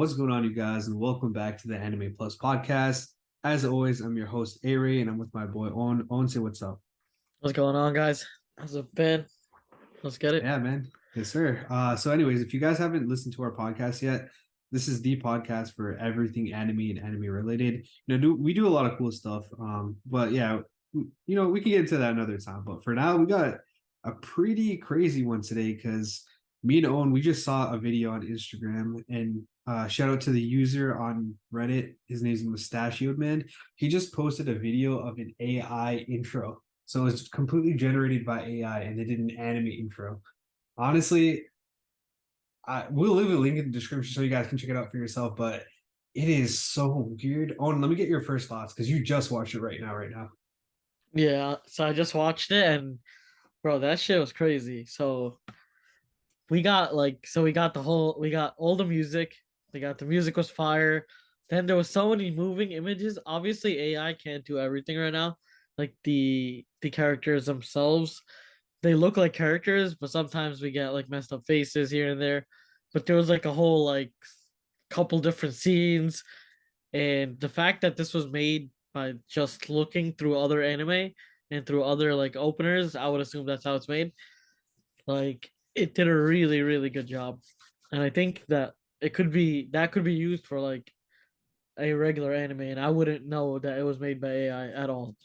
what's going on, you guys, and welcome back to the Anime Plus podcast. As always, I'm your host, Aray, and I'm with my boy, Aunn. Aunn, say what's up. What's going on, guys? How's it been? Let's get it. Yeah, man. Yes, sir. Anyways, if you guys haven't listened to our podcast yet, this is the podcast for everything anime and anime related. We do a lot of cool stuff. But yeah, we can get into that another time. But for now, we got a pretty crazy one today because me and Owen, we just saw a video on Instagram, and shout out to the user on Reddit. His name's Mustachioed Man. He just posted a video of an AI intro. So it's completely generated by AI, and they did an anime intro. Honestly, we'll leave a link in the description so you guys can check it out for yourself. But it is so weird. Owen, let me get your first thoughts because you just watched it right now. Right now. Yeah, so I just watched it and bro, that shit was crazy. So we got all the music. The music was fire. Then there was so many moving images. Obviously AI can't do everything right now. Like the characters themselves, they look like characters, but sometimes we get like messed up faces here and there. But there was like a whole like couple different scenes, and the fact that this was made by just looking through other anime and through other like openers, I would assume that's how it's made. Like it did a really, really good job. And I think that could be used for like a regular anime, and I wouldn't know that it was made by AI at all.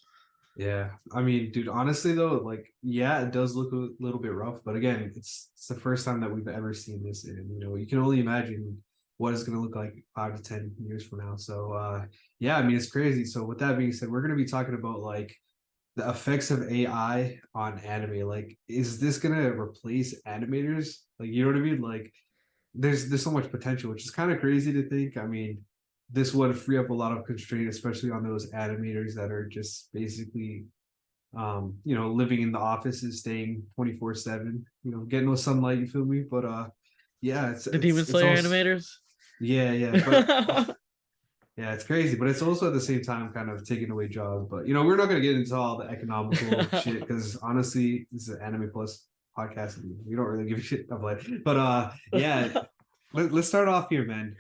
Yeah, I mean, dude, honestly though, like, yeah, it does look a little bit rough, but again, it's the first time that we've ever seen this, and you can only imagine what it's going to look like 5 to 10 years from now. So, yeah, I mean, it's crazy. So, with that being said, we're going to be talking about like the effects of AI on anime. Like, is this going to replace animators? Like, you know what I mean? Like, there's so much potential, which is kind of crazy to think. I mean, this would free up a lot of constraint, especially on those animators that are just basically living in the offices, staying 24/7, getting no sunlight, you feel me? But yeah, it's The Demon it's it's Slayer also animators. yeah, but yeah, it's crazy, but it's also at the same time kind of taking away jobs. But we're not gonna get into all the economical shit because honestly, this is an Anime Plus podcast, and we don't really give a shit. I'm like, but yeah, let's start off here, man.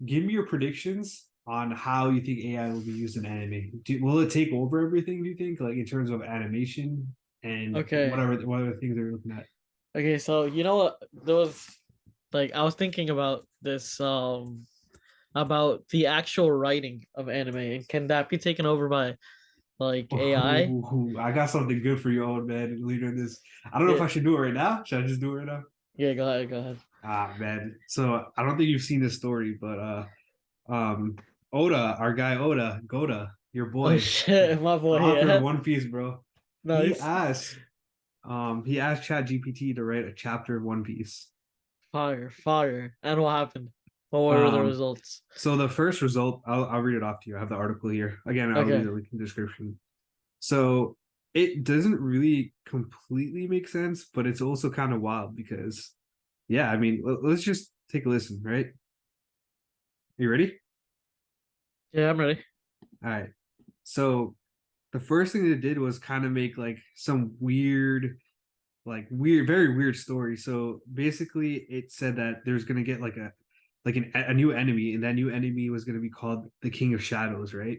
Give me your predictions on how you think AI will be used in anime. Will it take over everything? Do you think, like in terms of animation and Okay. whatever things they're looking at? Okay, so you know what? There was like I was thinking about this about the actual writing of anime, and can that be taken over by like AI? Ooh, I got something good for you, old man. Leader in this, I don't know if Yeah, I should do it right now. Should I just do it right now? yeah, go ahead, go ahead. Ah, man. So I don't think you've seen this story, but um, Oda, our guy Oda, Goda, your Oh boy, shit, my the boy, author of yeah. One Piece, bro. He Nice. asked he asked ChatGPT to write a chapter of One Piece. Fire, fire. And what happened? What were the Um, results? so the first result, I'll read it off to you. I have the article here. Again, I'll leave Okay. the link in the description. So it doesn't really completely make sense, but it's also kind of wild because, yeah, I mean, let's just take a listen, right? You ready? Yeah, I'm ready. All right. So the first thing they did was kind of make like some very weird story. So basically, it said that there's gonna get like a new enemy, and that new enemy was gonna be called the King of Shadows, right?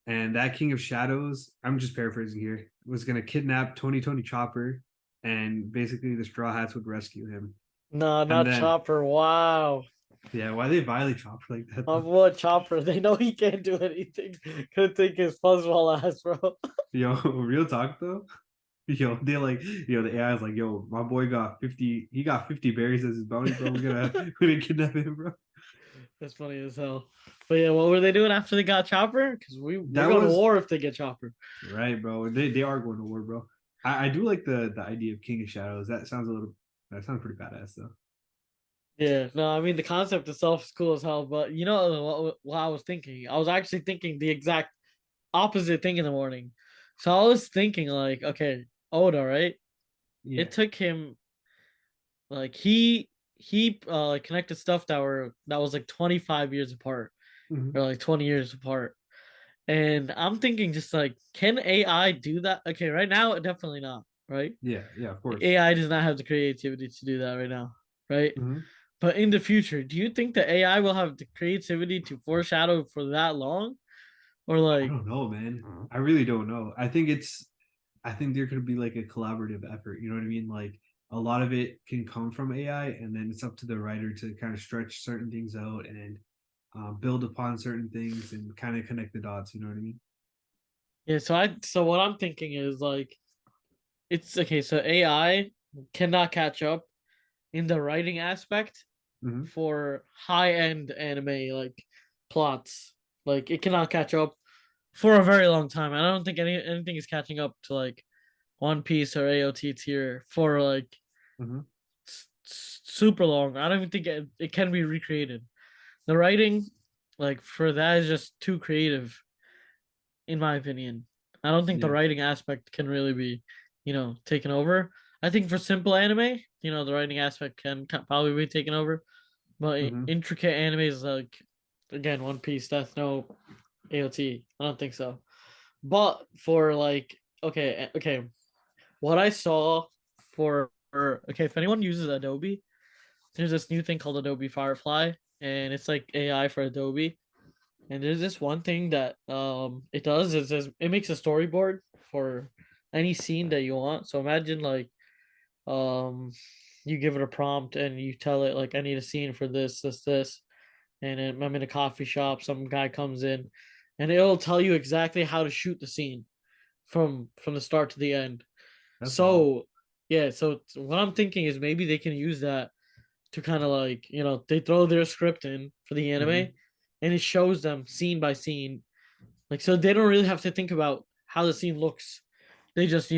And that King of Shadows, I'm just paraphrasing here, was gonna kidnap Tony Chopper, and basically the Straw Hats would rescue him. No, And not then, Chopper. Wow. yeah, why they violate Chopper like that My though? boy Chopper. They know he can't do anything. Couldn't take his fuzzball ass, bro. Yo, real talk though. Yo, they like, the AI is like, yo, my boy got 50, he got 50 berries as his bounty, bro. We're gonna kidnap him, bro. That's funny as hell. But yeah, what were they doing after they got Chopper? Because we're That going to was war if they get Chopper. right, bro. They are going to war, bro. I do like the idea of King of Shadows. That sounds pretty badass though. Yeah, no, I mean the concept itself is cool as hell, but you know what I was thinking? I was actually thinking the exact opposite thing in the morning. So I was thinking like, okay, Oda, right? Yeah. It took him like he connected stuff that was like 25 years apart or Mhm. like 20 years apart. And I'm thinking just like, can AI do that? Okay, right now, definitely not, right? Yeah, of Like course. AI does not have the creativity to do that right now, right? Mhm. But in the future, do you think the AI will have the creativity to foreshadow for that long? Or I like, don't know, man. I really don't know. I think there could be like a collaborative effort. You know what I mean? Like a lot of it can come from AI, and then it's up to the writer to kind of stretch certain things out and build upon certain things and kind of connect the dots. You know what I mean? yeah, so what I'm thinking is like it's okay, so AI cannot catch up in the writing aspect Hmm. for high-end anime like plots. Like it cannot catch up for a very long time. I don't think anything is catching up to like One Piece or AOT tier for like Hmm. super long. I don't even think it can be recreated. The writing, like for that, is just too creative, in my opinion. I don't think the Yeah. writing aspect can really be, taken over. I think for simple anime, the writing aspect can probably be taken over. But Hmm. intricate animes like again One Piece, that's no AOT. I don't think so. But for like okay, what I saw for okay, if anyone uses Adobe, there's this new thing called Adobe Firefly, and it's like AI for Adobe. And there's this one thing that it does is it makes a storyboard for any scene that you want. So imagine like um you give it a prompt and you tell it like I need a scene for this, and I'm in a coffee shop. Some guy comes in, and it'll tell you exactly how to shoot the scene from the start to the end. That's wild. So yeah, so what I'm thinking is maybe they can use that to kind of like they throw their script in for the anime, Hmm. and it shows them scene by scene, like so they don't really have to think about how the scene looks. They just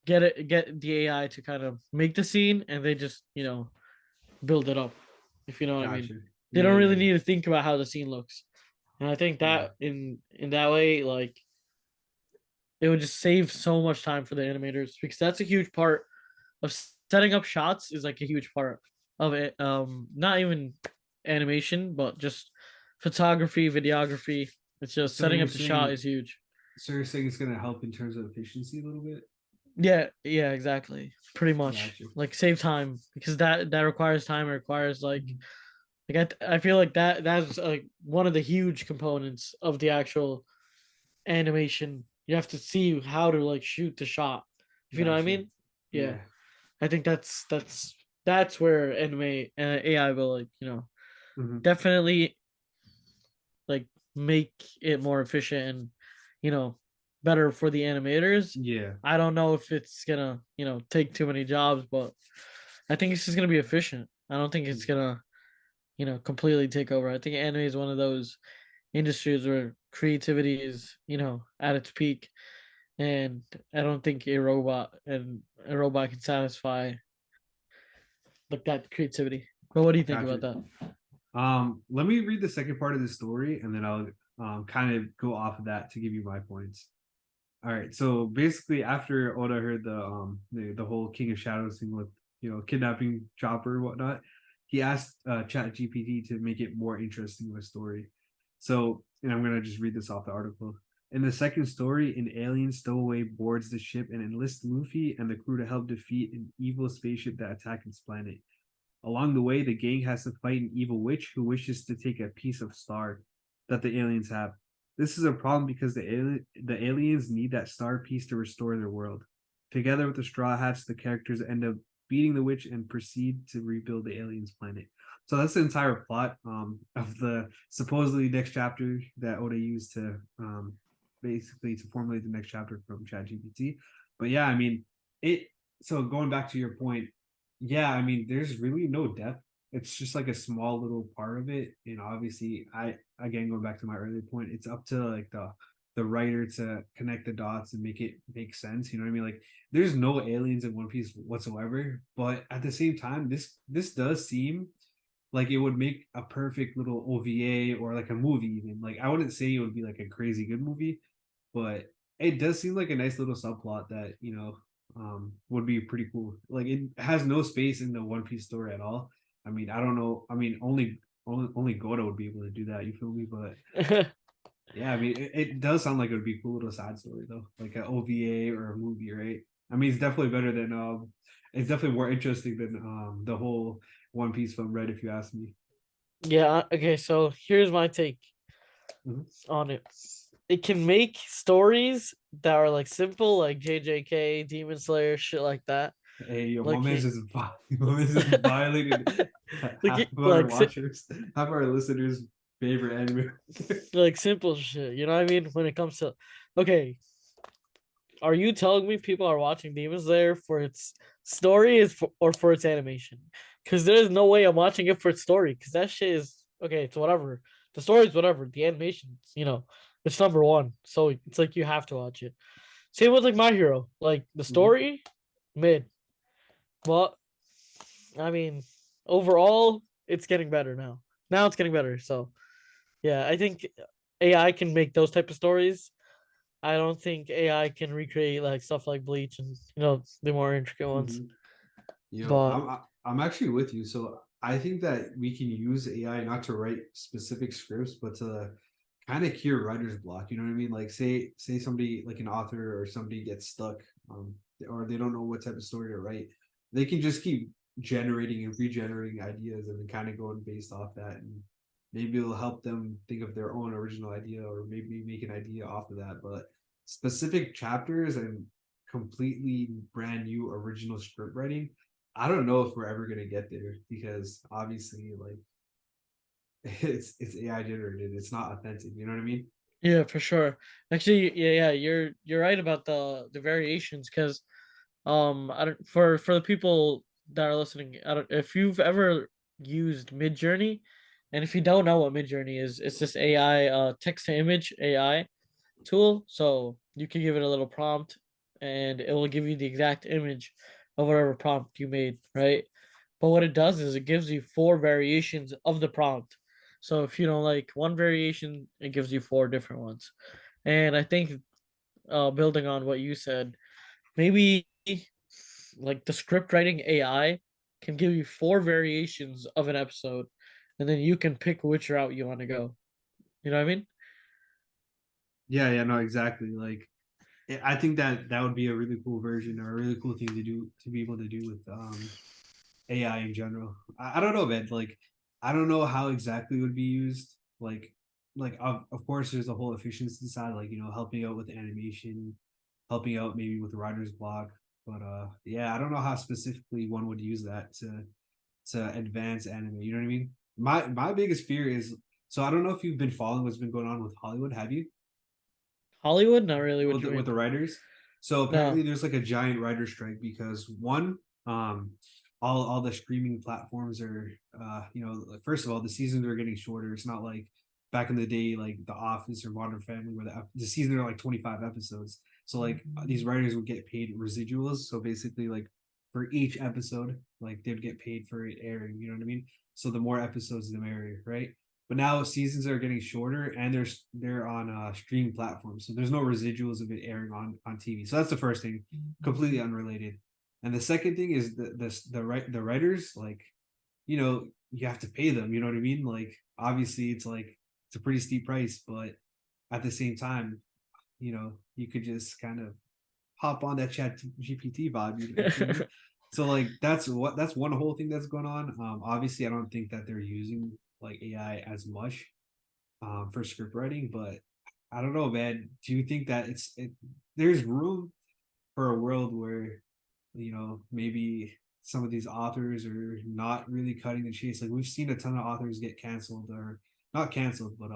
get the AI to kind of make the scene, and they just build it up, if you know what I mean. Gotcha. They Yeah, don't yeah, really yeah. need to think about how the scene looks, and I think Yeah. that in that way, like it would just save so much time for the animators, because that's a huge part of setting up shots, is like a huge part of it. Not even animation, but just photography, videography. It's just So setting you're up the shot saying, is huge. so you're saying it's gonna help in terms of efficiency a little bit? Yeah, yeah, exactly. Pretty much. Gotcha. Like save time, because that requires time. It requires Mhm. I feel like that's like one of the huge components of the actual animation. You have to see how to like shoot the shot. If you know what I Gotcha. mean? Yeah. Yeah. I think that's where anime AI will like, Hmm. definitely like make it more efficient and you know better for the animators. Yeah. I don't know if it's gonna take too many jobs, but I think it's just gonna be efficient. I don't think it's gonna completely take over. I think anime is one of those industries where creativity is at its peak, and I don't think a robot can satisfy like that creativity. But what do you think about Gotcha. that? Let me read the second part of the story and then I'll kind of go off of that to give you my points. All right. So basically, after Oda heard the whole King of Shadows thing with kidnapping Chopper and whatnot, he asked Chat GPT to make it more interesting of a story. So, and I'm gonna just read this off the article. In the second story, an alien stowaway boards the ship and enlists Luffy and the crew to help defeat an evil spaceship that attacked its planet. Along the way, the gang has to fight an evil witch who wishes to take a piece of star that the aliens have. This is a problem because the aliens need that star piece to restore their world. Together with the Straw Hats, the characters end up beating the witch and proceed to rebuild the aliens' planet. So that's the entire plot of the supposedly next chapter that Oda used to basically to formulate the next chapter from ChatGPT. But yeah, I mean it. So going back to your point, yeah, I mean, there's really no depth. It's just like a small little part of it. And obviously, I again going back to my earlier point, it's up to like the writer to connect the dots and make it make sense. You know what I mean? Like there's no aliens in One Piece whatsoever, but at the same time, this does seem like it would make a perfect little OVA or like a movie even. Like I wouldn't say it would be like a crazy good movie, but it does seem like a nice little subplot that would be pretty cool. Like it has no space in the One Piece story at all. I mean, I don't know. I mean, only Goro would be able to do that. You feel me? But yeah, I mean, it does sound like it would be a cool little side story though, like an OVA or a movie, right? I mean, it's definitely better than it's definitely more interesting than the whole One Piece film, right? If you ask me. Yeah, okay, so here's my take Mhm. on it. It can make stories that are like simple, like JJK, Demon Slayer, shit like that. Hey, yo, Like, my man's just violated half of our like, watchers, half of our listeners' favorite anime. like simple shit. You know what I mean? When it comes to, okay, are you telling me people are watching Demon Slayer for its story or for its animation? Because there's no way I'm watching it for its story. Because that shit is okay. It's whatever. The story's whatever. The animation, it's number one. So it's like you have to watch it. Same with like My Hero. Like the Mhm. story, mid. But I mean, overall, it's getting better now. Now it's getting better. So yeah, I think AI can make those type of stories. I don't think AI can recreate like stuff like Bleach and the more intricate ones. Mhm. Yo, But I'm actually with you. So I think that we can use AI not to write specific scripts, but to kind of cure writer's block. You know what I mean? Like say somebody like an author or somebody gets stuck, or they don't know what type of story to write. They can just keep generating and regenerating ideas and then kind of going based off that, and maybe it'll help them think of their own original idea or maybe make an idea off of that. But specific chapters and completely brand new original script writing, I don't know if we're ever gonna get there because obviously, like it's AI generated. It's not authentic. You know what I mean? yeah, for sure. Actually, yeah, you're right about the variations because I don't for the people that are listening, I don't if you've ever used Midjourney, and if you don't know what Midjourney is, it's this AI text to image AI tool. So you can give it a little prompt and it will give you the exact image of whatever prompt you made, right? But what it does is it gives you four variations of the prompt. So if you don't like one variation, it gives you four different ones. And I think building on what you said, maybe like the script writing AI can give you four variations of an episode, and then you can pick which route you want to go. You know what I mean? Yeah, yeah, no, exactly. Like I think that that would be a really cool version or a really cool thing to do to be able to do with AI in general. I don't know, man. Like I don't know how exactly it would be used. Like of course there's the whole efficiency side, like helping out with animation, helping out maybe with the writer's block. But yeah, I don't know how specifically one would use that to advance anime. You know what I mean? My biggest fear is, so I don't know if you've been following what's been going on with Hollywood. Have you? Hollywood? Not really. What with you with mean? the writers. So No. apparently there's like a giant writer strike because one, all the streaming platforms are first of all the seasons are getting shorter. It's not like back in the day like The Office or Modern Family where the season are like 25 episodes. So like these writers would get paid residuals. So basically like for each episode, like they'd get paid for it airing. You know what I mean? So the more episodes, the merrier, right? But now seasons are getting shorter and they're on streaming platforms, so there's no residuals of it airing on TV. So that's the first thing, completely unrelated. And the second thing is the writers, like you have to pay them. You know what I mean? Like obviously it's a pretty steep price, but at the same time, you could just kind of hop on that chat GPT vibe. You feel me? So like that's one whole thing that's going on. Obviously, I don't think that they're using like AI as much for script writing, but I don't know, man. Do you think that there's room for a world where maybe some of these authors are not really cutting the chase? Like we've seen a ton of authors get canceled or not canceled, but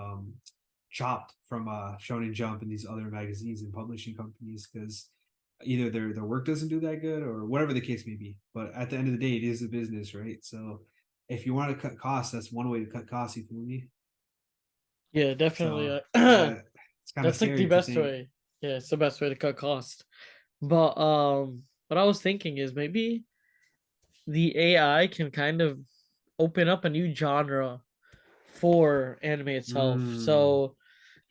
chopped from Shonen Jump and these other magazines and publishing companies because either their work doesn't do that good or whatever the case may be. But at the end of the day, it is a business, right? So if you want to cut costs, that's one way to cut costs. You feel me? Yeah, definitely. So yeah, it's kind of That's like the scary to best think. way. Yeah, it's the best way to cut cost. But what I was thinking is maybe the AI can kind of open up a new genre for anime itself. Mm, So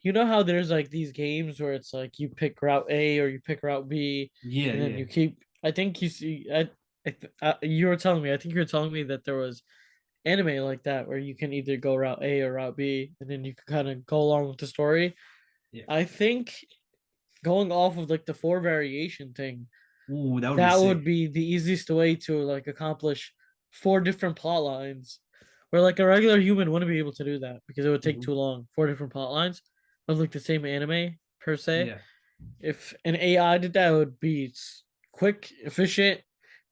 you know how there's like these games where it's like you pick route A or you pick route B, yeah, and then yeah, you keep. I think you see. You were telling me. I think you were telling me that there was anime like that where you can either go route A or route B, and then you can kind of go along with the story. yeah. I think going off of like the four variation thing, Ooh, that would be That sick. would be the easiest way to like accomplish four different plot lines. Where like a regular human wouldn't be able to do that because it would take Mhm. too long. Four different plot lines of like the same anime per se. Yeah, If an AI did that, it would be quick, efficient,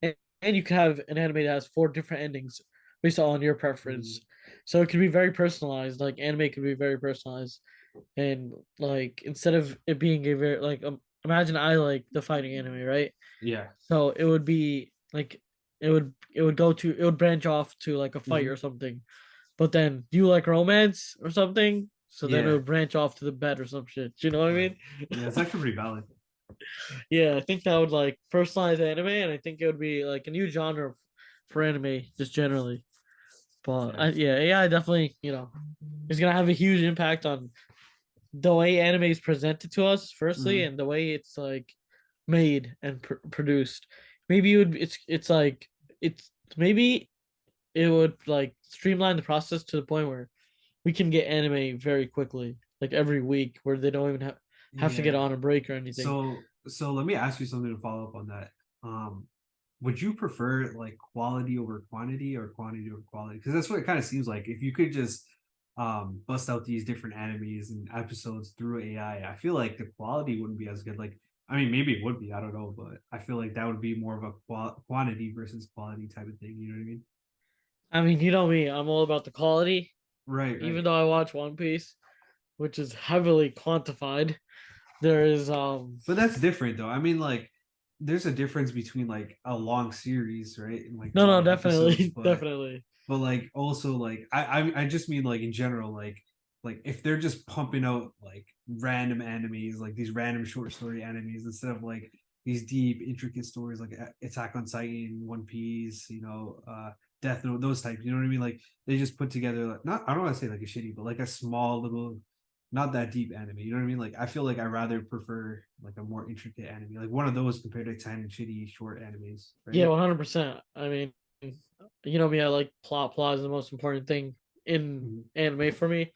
and you could have an anime that has four different endings based on your mm, preference. So it could be very personalized. Like anime could be very personalized, and like instead of it being a very like imagine I like the fighting anime, right? yeah, So it would be like it would branch off to like a fight or hmm, something. But then you like romance or something, so then it yeah. would branch off to the bed or some shit. Do you know what I Right. mean? Yeah, it's actually pretty valid. Yeah, I think that would like personalize anime, and I think it would be like a new genre for anime just generally. But Yeah. yeah, AI definitely is gonna have a huge impact on the way anime is presented to us, firstly, Hmm. and the way it's like made and produced. Maybe it would it's like it's maybe it would like streamline the process to the point where we can get anime very quickly, like every week, where they don't even have to get Yeah. on a break or anything. So let me ask you something to follow up on that. Um, would you prefer like quality over quantity or quantity over quality? Because that's what it kind of seems like. If you could just bust out these different animes and episodes through AI, I feel like the quality wouldn't be as good. Like, I mean, maybe it would be, I don't know, but I feel like that would be more of a quantity versus quality type of thing. You know what I mean? I mean, you know me, I'm all about the quality, Right, even right. though I watch One Piece, which is heavily quantified. There is But that's different though. I mean, like, there's a difference between like a long series, right, and like a no, lot no, of episodes, definitely, but definitely. like also like I just mean like in general, like if they're just pumping out like random animes, like these random short story animes instead of like these deep intricate stories like Attack on Titan, One Piece, Death Note, those types. You know what I mean? Like they just put together like not I don't want to say like a shitty, but like a small little not that deep anime. You know what I mean? Like I feel like I rather prefer like a more intricate anime, like one of those compared to 10 shitty short animes, Yeah, right? 100%. I mean, you know me, I like plot. Plot is the most important thing in Mhm. anime for me.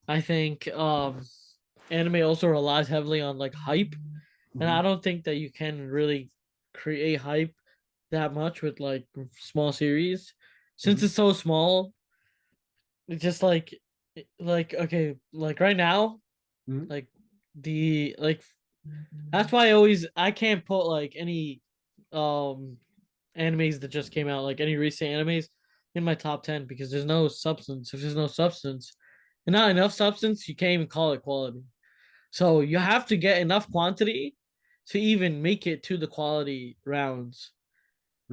I think anime also relies heavily on like hype, and I Mhm. don't think that you can really create hype that much with like small series since Mhm. it's so small. It's just like okay, like right now, Mhm. like the like that's why I can't put like any um animes that just came out, like any recent animes, in my top 10 because there's no substance. If there's no substance and not enough substance, you can't even call it quality. So you have to get enough quantity to even make it to the quality rounds.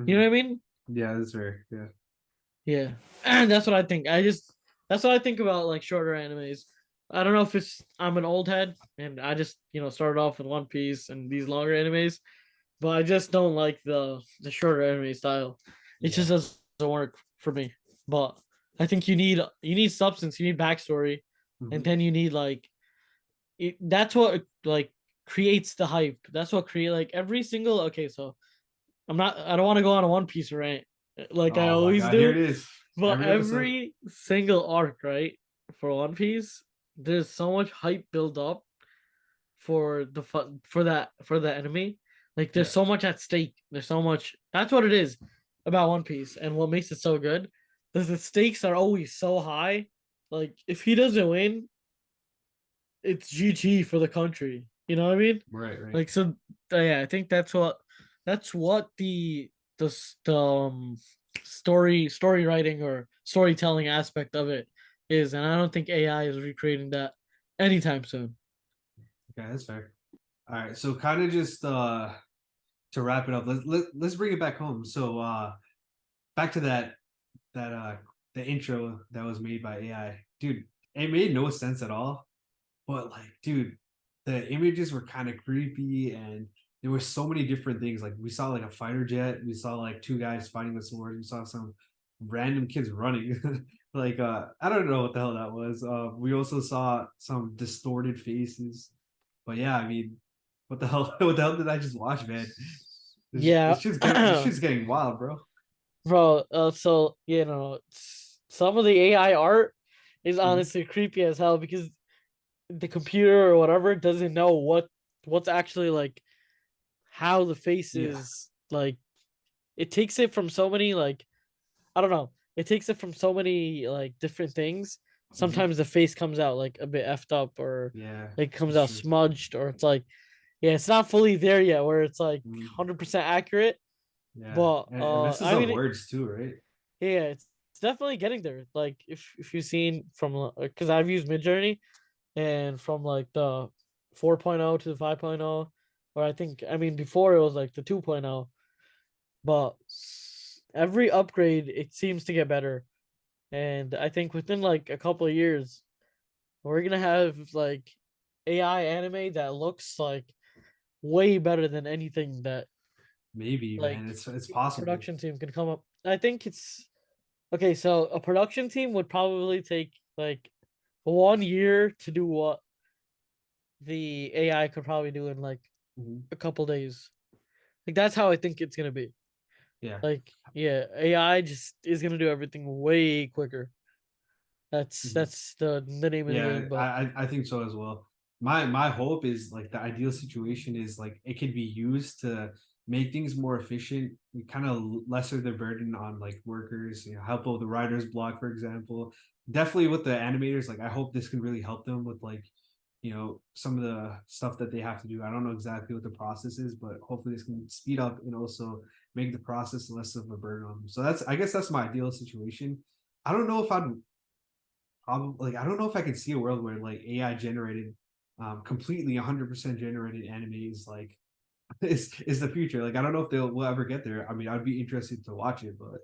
You know Mhm. what I mean? Yeah, that's fair. Yeah. Yeah. And that's what I think. That's what I think about like shorter animes. I don't know if it's I'm an old head and I just, started off with One Piece and these longer animes, but I just don't like the shorter anime style. It just Yeah. doesn't work for me. But I think you need substance, you need backstory, and Mhm. then you need like that's what like creates the hype. That's what create like every single okay. So I don't want to go on a One Piece rant like I Oh my always God, here do, it is. but Every episode. every single arc, right, for One Piece, there's so much hype build up for the for the enemy. Like there's Yeah. so much at stake. There's so much. That's what it is about One Piece, and what makes it so good is the stakes are always so high. Like if he doesn't win, it's GG for the country. You know what I mean? Right, right. Like so, yeah. I think that's what the story writing or storytelling aspect of it is, and I don't think AI is recreating that anytime soon. Okay, that's fair. All right. So kind of just to wrap it up, let's bring it back home. So back to that the intro that was made by AI. Dude, it made no sense at all. But like, dude, the images were kind of creepy and there were so many different things. Like we saw like a fighter jet, we saw like two guys fighting with swords, we saw some random kids running. Like I don't know what the hell that was. We also saw some distorted faces. But yeah, I mean, what the hell what the hell did I just watch, man? Yeah, This shit's getting wild, bro. bro. So some of the AI art is Mhm. honestly creepy as hell because the computer or whatever doesn't know what's actually like how the face Yeah. is like it takes it from so many like I don't know. It takes it from so many like different things. Hmm. Sometimes the face comes out like a bit effed up or Yeah, it comes that's out true. smudged or it's like yeah, it's not fully there yet where it's like Mm, 100% accurate. yeah, But and it messes I up mean words too, right? yeah, it's definitely getting there. Like if you've seen from because I've used Midjourney and from like the 4.0 to the 5.0 or I mean before it was like the 2.0, but every upgrade it seems to get better. And I think within like a couple of years, we're gonna have like AI anime that looks like way better than anything that Maybe, like man, it's even a possible. production team can come up. I think it's okay. So a production team would probably take like 1 year to do what the AI could probably do in like Hmm. a couple days. Like that's how I think it's gonna be. Yeah. Like yeah, AI just is gonna do everything way quicker. Mhm. That's the name of the Yeah, game. But I think so as well. My hope is like the ideal situation is like it could be used to make things more efficient, kind of lesser the burden on like workers, help out the writer's block, for example. Definitely with the animators, like I hope this can really help them with like, some of the stuff that they have to do. I don't know exactly what the process is, but hopefully this can speed up and also make the process less of a burden on them. So I guess that's my ideal situation. I don't know if I'd probably like I don't know if I could see a world where like AI generated, completely 100% generated anime is like is the future. Like I don't know if will ever get there. I mean, I'd be interested to watch it, but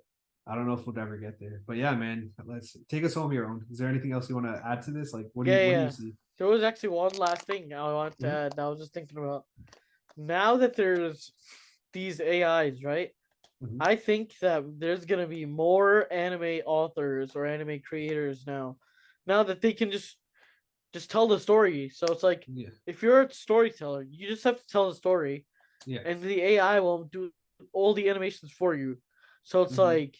I don't know if we'll ever get there. But yeah, man, let's take us home here. Own. Is there anything else you want to add to this? Like, yeah, what do you yeah. see? There was actually one last thing I want to Mhm. add. I was just thinking about now that there's these AIs, right? Mhm. I think that there's gonna be more anime authors or anime creators now. Now that they can just tell the story. So it's like Yeah, if you're a storyteller, you just have to tell the story, yeah. and the AI will do all the animations for you. So it's Hmm. like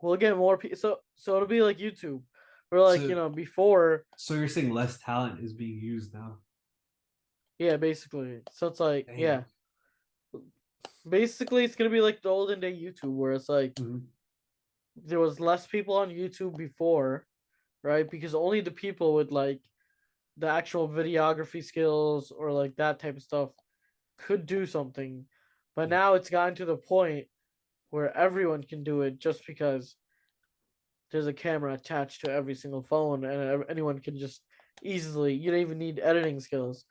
we'll get more people. So it'll be like YouTube, where like So before, so you're saying less talent is being used now? yeah, basically. So it's like yeah, Dang. basically it's gonna be like the olden day YouTube, where it's like Hmm. there was less people on YouTube before, right? Because only the people with like the actual videography skills or like that type of stuff could do something. But Yeah. now it's gotten to the point where everyone can do it just because there's a camera attached to every single phone and anyone can just easily you don't even need editing skills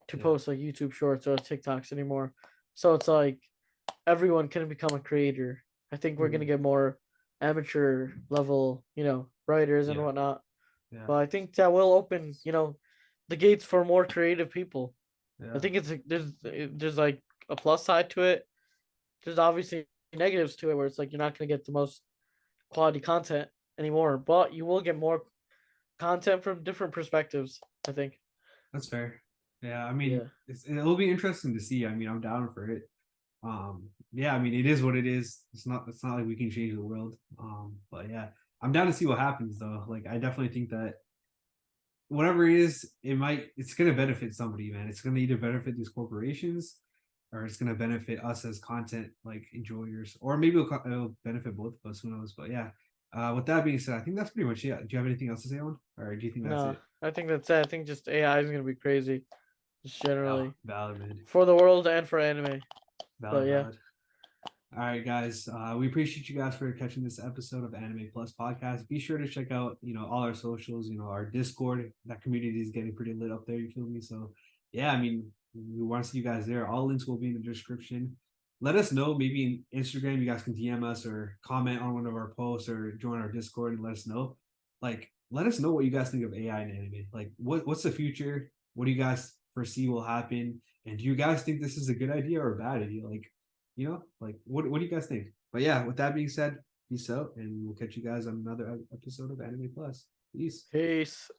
to Yeah. post like YouTube shorts or TikToks anymore. So it's like everyone can become a creator. I think we're gonna Hmm. get more amateur level, writers and Yeah. whatnot. Yeah. But I think that will open, the gates for more creative people. I Yeah. think there's like a plus side to it. There's obviously negatives to it where it's like you're not gonna get the most quality content anymore, but you will get more content from different perspectives. I think. That's fair. Yeah, I mean, Yeah. it'll be interesting to see. I mean, I'm down for it. Yeah, I mean, it is what it is. It's not like we can change the world. But yeah, I'm down to see what happens though. Like, I definitely think that whatever it is, it's gonna benefit somebody, man. It's gonna either benefit these corporations or it's gonna benefit us as content like enjoyers, or maybe it'll benefit both of us. Who knows? But yeah. With that being said, I think that's pretty much it. Do you have anything else to say on, or do you think that's No, it? I think that's it. I think just AI is gonna be crazy, just Oh, generally valid, man. for the world and for anime. But Valid, yeah. valid. All right, guys. We appreciate you guys for catching this episode of Anime Plus Podcast. Be sure to check out, all our socials, our Discord. That community is getting pretty lit up there. You feel me? So, yeah, I mean, we want to see you guys there. All links will be in the description. Let us know. Maybe in Instagram, you guys can DM us or comment on one of our posts or join our Discord and let us know. Like, let us know what you guys think of AI and anime. Like, what's the future? What do you guys foresee will happen? And do you guys think this is a good idea or a bad idea? Like, like what do you guys think? But yeah, with that being said, peace out, and we'll catch you guys on another episode of Anime Plus. Peace. Peace.